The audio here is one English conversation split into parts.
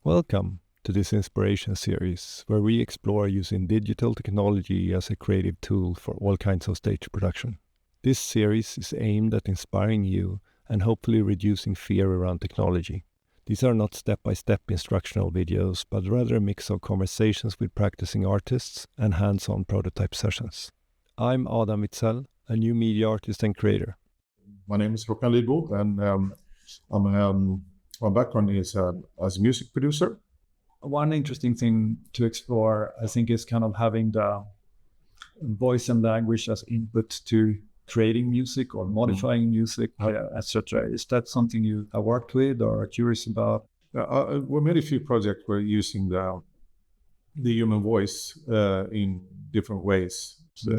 Welcome to this inspiration series where we explore using digital technology as a creative tool for all kinds of stage production. This series is aimed at inspiring you and hopefully reducing fear around technology. These are not step-by-step instructional videos, but rather a mix of conversations with practicing artists and hands-on prototype sessions. I'm Adam Witzell, a new media artist and creator. My name is Håkan Lidbo, and my background is as a music producer. One interesting thing to explore, I think, is kind of having the voice and language as input to creating music or modifying music, etc. Is that something you have worked with or are curious about? We made a few projects where using the human voice in different ways. So,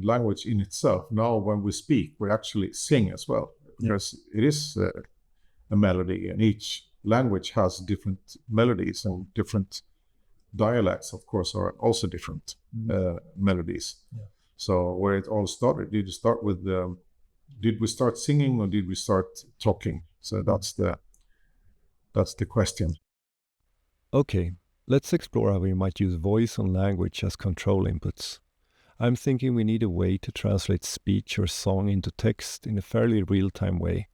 language in itself. Now, when we speak, we actually sing as well, because it is a melody, and each language has different melodies, and different dialects, of course, are also different melodies. Yeah. So where it all started, did we start singing or did we start talking? So that's the question. Okay, let's explore how we might use voice and language as control inputs. I'm thinking we need a way to translate speech or song into text in a fairly real-time way,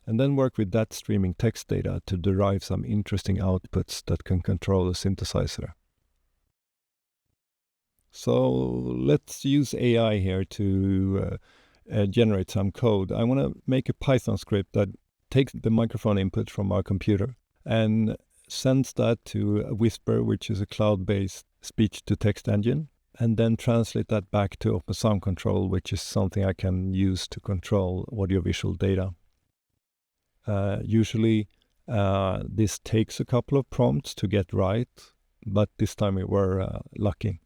and then work with that streaming text data to derive some interesting outputs that can control a synthesizer. So let's use AI here to generate some code. I want to make a Python script that takes the microphone input from our computer and sends that to a Whisper, which is a cloud-based speech-to-text engine, and then translate that back to Open Sound Control, which is something I can use to control audiovisual data. Usually this takes a couple of prompts to get right, but this time we were lucky.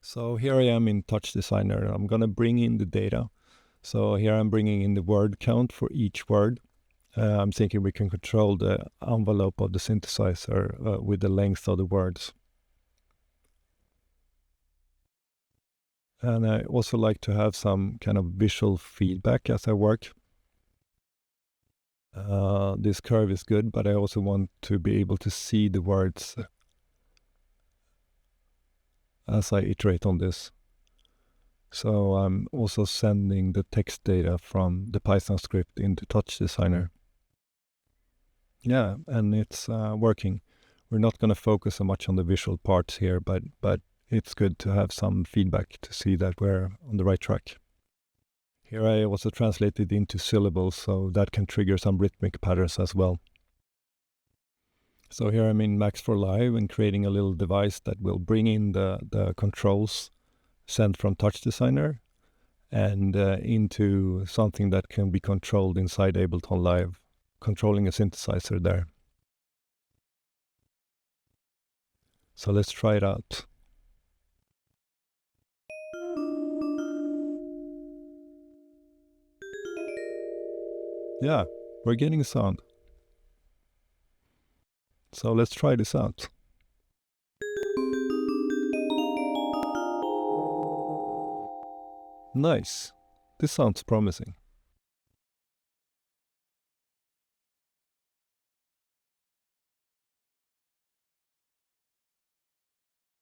So here I am in Touch Designer. I'm going to bring in the data. So here I'm bringing in the word count for each word. I'm thinking we can control the envelope of the synthesizer with the length of the words. And I also like to have some kind of visual feedback as I work. This curve is good, but I also want to be able to see the words as I iterate on this. So I'm also sending the text data from the Python script into Touch Designer. Yeah, and it's working. We're not going to focus so much on the visual parts here, but it's good to have some feedback to see that we're on the right track. Here I also translated into syllables, so that can trigger some rhythmic patterns as well. So here I'm in Max for Live and creating a little device that will bring in the controls sent from Touch Designer and into something that can be controlled inside Ableton Live, controlling a synthesizer there. So let's try it out. Yeah, we're getting a sound. So let's try this out. Nice. This sounds promising.